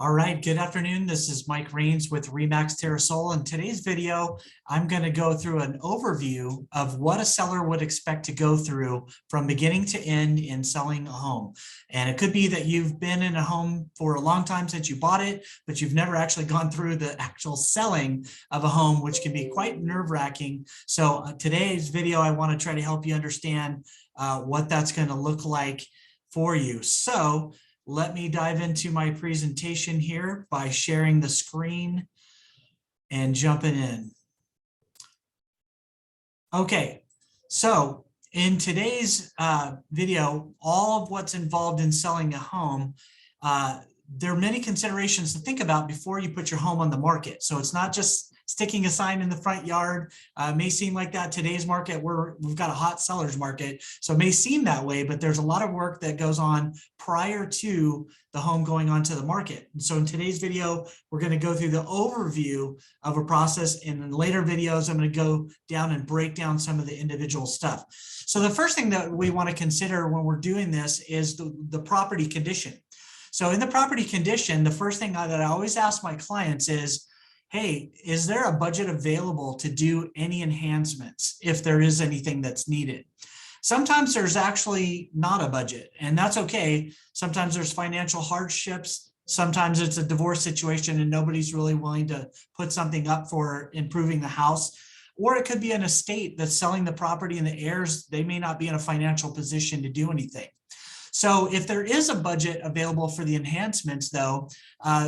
All right, good afternoon. This is Mike Rains with Remax Terrasol. In today's video, I'm going to go through an overview of what a seller would expect to go through from beginning to end in selling a home. And it could be that you've been in a home for a long time since you bought it, but you've never actually gone through the actual selling of a home, which can be quite nerve-wracking. So today's video, I want to try to help you understand what that's going to look like for you. So let me dive into my presentation here by sharing the screen and jumping in. Okay, so in today's video, all of what's involved in selling a home, there are many considerations to think about before you put your home on the market. So it's not just sticking a sign in the front yard. It may seem like that today's market, we've got a hot seller's market, so it may seem that way, but there's a lot of work that goes on prior to the home going onto the market. And so in today's video, we're going to go through the overview of a process, and in later videos, I'm going to go down and break down some of the individual stuff. So the first thing that we want to consider when we're doing this is the property condition. So in the property condition, the first thing that I always ask my clients is, hey, is there a budget available to do any enhancements if there is anything that's needed? Sometimes there's actually not a budget, and that's okay. Sometimes there's financial hardships. Sometimes it's a divorce situation and nobody's really willing to put something up for improving the house. Or it could be an estate that's selling the property and the heirs, they may not be in a financial position to do anything. So if there is a budget available for the enhancements, though,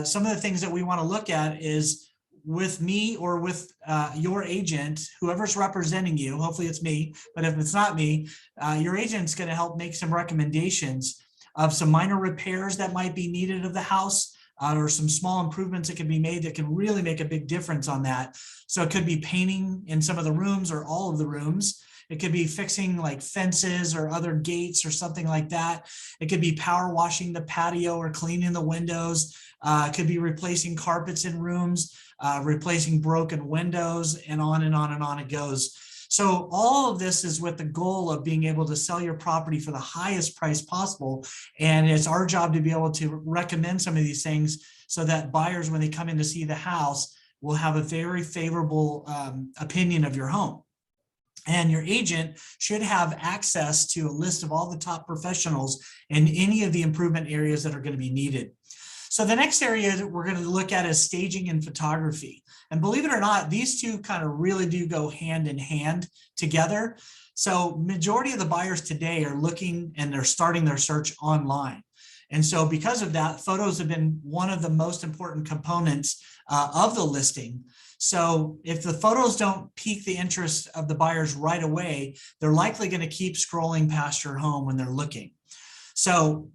some of the things that we want to look at is with me or with your agent, whoever's representing you, hopefully it's me, but if it's not me, your agent's going to help make some recommendations of some minor repairs that might be needed of the house, or some small improvements that can be made that can really make a big difference on that. So it could be painting in some of the rooms or all of the rooms. It could be fixing like fences or other gates or something like that. It could be power washing the patio or cleaning the windows. It could be replacing carpets in rooms, replacing broken windows, and on and on and on it goes. So all of this is with the goal of being able to sell your property for the highest price possible. And it's our job to be able to recommend some of these things so that buyers, when they come in to see the house, will have a very favorable opinion of your home. And your agent should have access to a list of all the top professionals in any of the improvement areas that are going to be needed. So the next area that we're going to look at is staging and photography. And believe it or not, these two kind of really do go hand in hand together. So majority of the buyers today are looking and they're starting their search online. And so because of that, photos have been one of the most important components of the listing. So if the photos don't pique the interest of the buyers right away, they're likely going to keep scrolling past your home when they're looking. So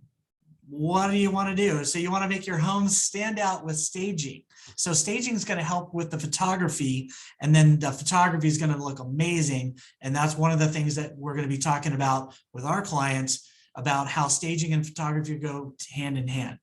what do you want to do? So you want to make your home stand out with staging. So staging is going to help with the photography, and then the photography is going to look amazing. And that's one of the things that we're going to be talking about with our clients, about how staging and photography go hand in hand.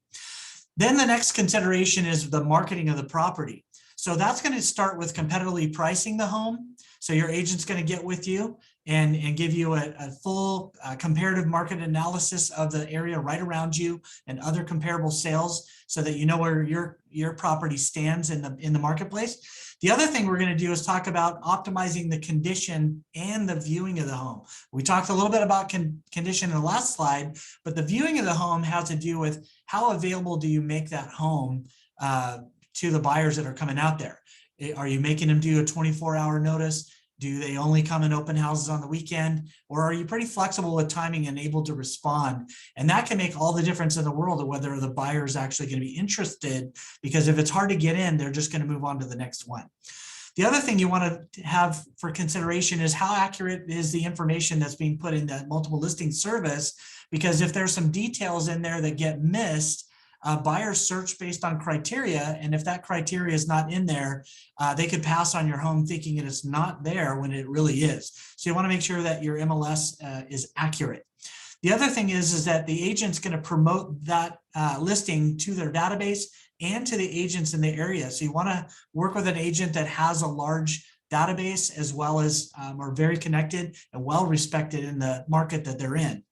Then the next consideration is the marketing of the property. So that's going to start with competitively pricing the home. So your agent's going to get with you and give you a full comparative market analysis of the area right around you and other comparable sales so that you know where your property stands in the marketplace. The other thing we're going to do is talk about optimizing the condition and the viewing of the home. We talked a little bit about condition in the last slide, but the viewing of the home has to do with how available do you make that home to the buyers that are coming out there. Are you making them do a 24-hour notice? Do they only come in open houses on the weekend? Or are you pretty flexible with timing and able to respond? And that can make all the difference in the world of whether the buyer is actually going to be interested, because if it's hard to get in, they're just going to move on to the next one. The other thing you want to have for consideration is how accurate is the information that's being put in the multiple listing service, because if there's some details in there that get missed, buyers search based on criteria, and if that criteria is not in there, they could pass on your home thinking that it's not there when it really is. So you want to make sure that your MLS is accurate. The other thing is that the agent's going to promote that listing to their database and to the agents in the area. So you want to work with an agent that has a large database, as well as are very connected and well respected in the market that they're in.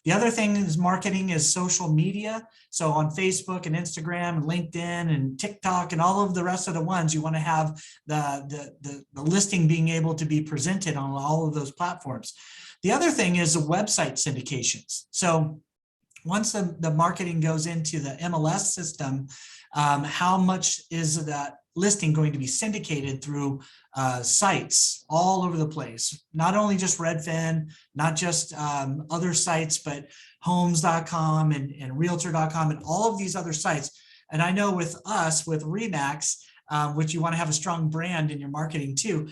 The other thing is marketing is social media. So on Facebook and Instagram and LinkedIn and TikTok and all of the rest of the ones, you want to have the listing being able to be presented on all of those platforms. The other thing is the website syndications. So once the marketing goes into the MLS system, how much is that listing going to be syndicated through sites all over the place? Not only just Redfin, not just other sites, but homes.com and realtor.com and all of these other sites. And I know with us, with Remax, which you want to have a strong brand in your marketing too.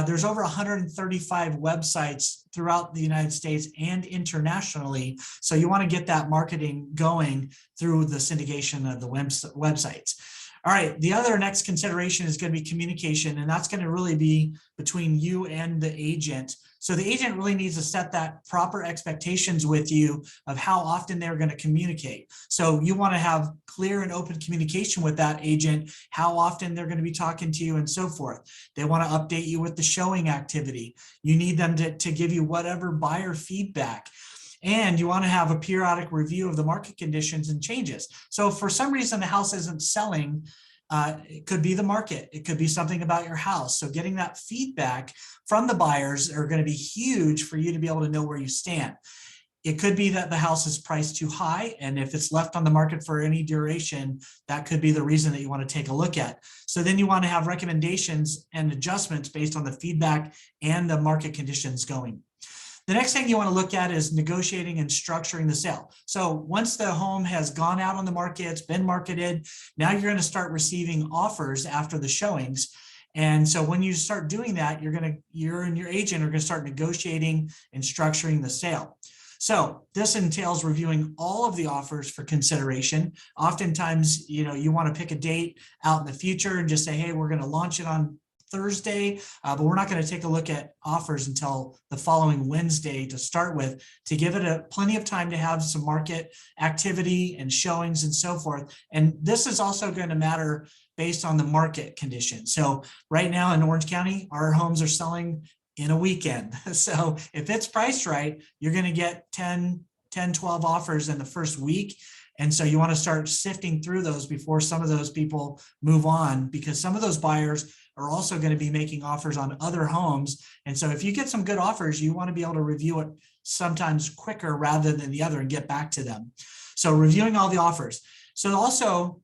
There's over 135 websites throughout the United States and internationally. So you want to get that marketing going through the syndication of the websites. All right, the other next consideration is going to be communication, and that's going to really be between you and the agent. So the agent really needs to set that proper expectations with you of how often they're going to communicate. So you want to have clear and open communication with that agent, how often they're going to be talking to you and so forth. They want to update you with the showing activity. You need them to give you whatever buyer feedback. And you want to have a periodic review of the market conditions and changes. So if for some reason the house isn't selling, it could be the market. It could be something about your house. So getting that feedback from the buyers are going to be huge for you to be able to know where you stand. It could be that the house is priced too high, and if it's left on the market for any duration, that could be the reason that you want to take a look at. So then you want to have recommendations and adjustments based on the feedback and the market conditions going. The next thing you want to look at is negotiating and structuring the sale. So once the home has gone out on the market, it's been marketed, now you're going to start receiving offers after the showings. And so when you start doing that, you and your agent are going to start negotiating and structuring the sale. So this entails reviewing all of the offers for consideration. Oftentimes, you want to pick a date out in the future and just say, hey, we're going to launch it on Thursday, but we're not going to take a look at offers until the following Wednesday to start with, to give it plenty of time to have some market activity and showings and so forth. And this is also going to matter based on the market conditions. So right now in Orange County, our homes are selling in a weekend. So if it's priced right, you're going to get 10, 12 offers in the first week. And so you want to start sifting through those before some of those people move on, because some of those buyers are also going to be making offers on other homes. And so if you get some good offers, you want to be able to review it sometimes quicker rather than the other and get back to them. So reviewing all the offers. So also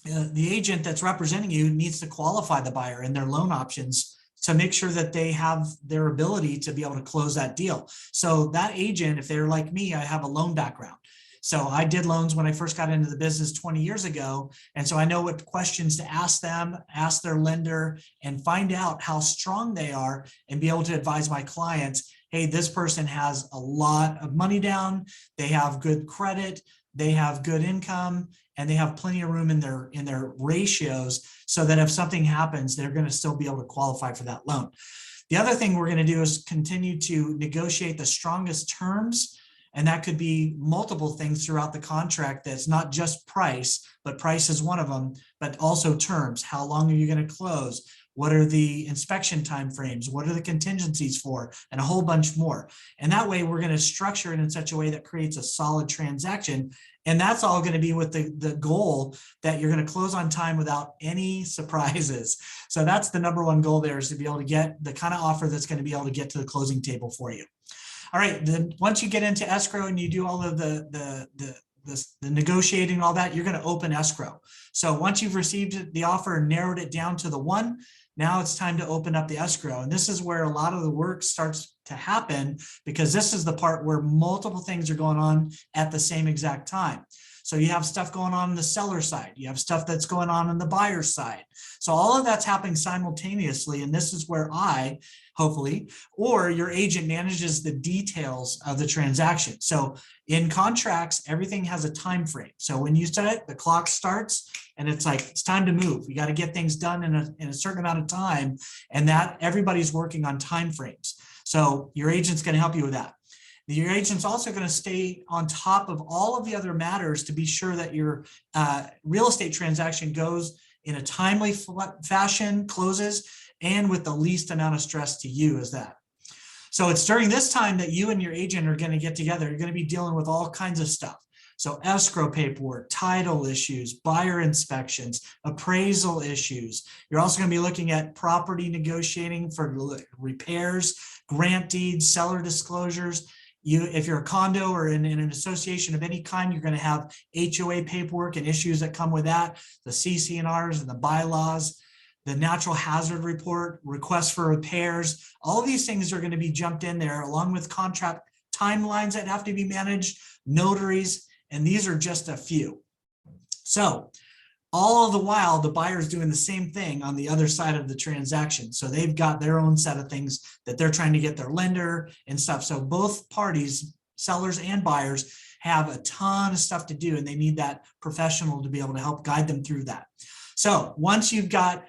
the agent that's representing you needs to qualify the buyer and their loan options to make sure that they have their ability to be able to close that deal. So that agent, if they're like me, I have a loan background. So I did loans when I first got into the business 20 years ago. And so I know what questions to ask them, ask their lender, and find out how strong they are and be able to advise my clients, hey, this person has a lot of money down, they have good credit, they have good income, and they have plenty of room in their ratios so that if something happens, they're going to still be able to qualify for that loan. The other thing we're going to do is continue to negotiate the strongest terms. And that could be multiple things throughout the contract. That's not just price, but price is one of them, but also terms. How long are you going to close? What are the inspection timeframes? What are the contingencies for? And a whole bunch more. And that way we're going to structure it in such a way that creates a solid transaction. And that's all going to be with the goal that you're going to close on time without any surprises. So that's the number one goal there, is to be able to get the kind of offer that's going to be able to get to the closing table for you. All right, then once you get into escrow and you do all of the negotiating and all that, you're going to open escrow. So once you've received the offer and narrowed it down to the one, now it's time to open up the escrow. And this is where a lot of the work starts to happen, because this is the part where multiple things are going on at the same exact time. So you have stuff going on the seller side, you have stuff that's going on the buyer side. So all of that's happening simultaneously. And this is where I, hopefully, or your agent manages the details of the transaction. So in contracts, everything has a time frame. So when you set it, the clock starts and it's like, it's time to move. You got to get things done in a certain amount of time, and that everybody's working on time frames. So your agent's going to help you with that. Your agent's also going to stay on top of all of the other matters to be sure that your real estate transaction goes in a timely fashion, closes, and with the least amount of stress to you as that. So it's during this time that you and your agent are going to get together. You're going to be dealing with all kinds of stuff. So escrow paperwork, title issues, buyer inspections, appraisal issues. You're also going to be looking at property negotiating for repairs, grant deeds, seller disclosures. If you're a condo or in an association of any kind, you're going to have HOA paperwork and issues that come with that, the CC&Rs and the bylaws, the natural hazard report, requests for repairs. All of these things are going to be jumped in there, along with contract timelines that have to be managed, notaries, and these are just a few. So all of the while, the buyer's doing the same thing on the other side of the transaction. So they've got their own set of things that they're trying to get their lender and stuff. So both parties, sellers and buyers, have a ton of stuff to do, and they need that professional to be able to help guide them through that. So once you've got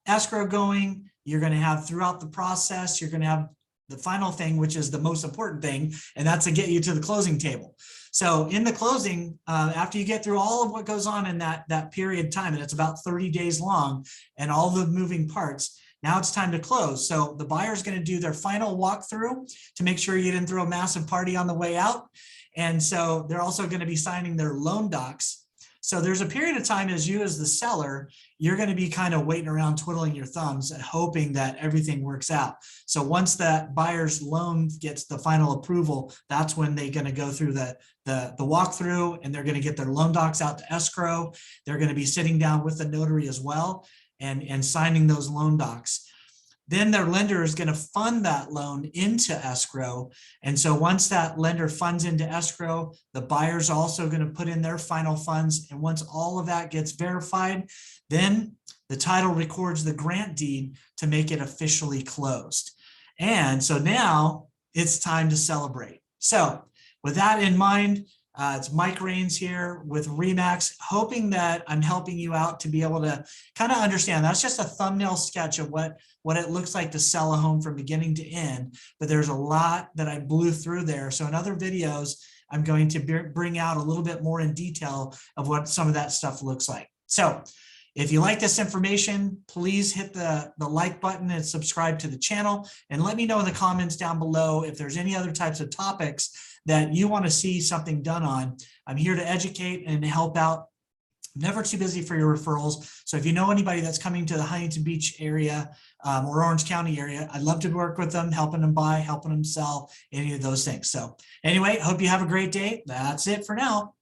escrow going, you're going to have throughout the process, you're going to have the final thing, which is the most important thing, and that's to get you to the closing table. So in the closing, after you get through all of what goes on in that period of time, and it's about 30 days long, and all the moving parts, now it's time to close. So the buyer is going to do their final walkthrough to make sure you didn't throw a massive party on the way out. And so they're also going to be signing their loan docs. So there's a period of time as the seller, you're going to be kind of waiting around, twiddling your thumbs and hoping that everything works out. So once that buyer's loan gets the final approval, that's when they're going to go through the walkthrough, and they're going to get their loan docs out to escrow. They're going to be sitting down with the notary as well and signing those loan docs. Then their lender is going to fund that loan into escrow. And so once that lender funds into escrow, the buyer's also going to put in their final funds. And once all of that gets verified, then the title records the grant deed to make it officially closed. And so now it's time to celebrate. So with that in mind, it's Mike Rains here with RE/MAX, hoping that I'm helping you out to be able to kind of understand. That's just a thumbnail sketch of what it looks like to sell a home from beginning to end, but there's a lot that I blew through there. So in other videos, I'm going to bring out a little bit more in detail of what some of that stuff looks like. So if you like this information, please hit the like button and subscribe to the channel, and let me know in the comments down below if there's any other types of topics that you want to see something done on. I'm here to educate and help out. Never too busy for your referrals. So if you know anybody that's coming to the Huntington Beach area or Orange County area, I'd love to work with them, helping them buy, helping them sell, any of those things. So anyway, hope you have a great day. That's it for now.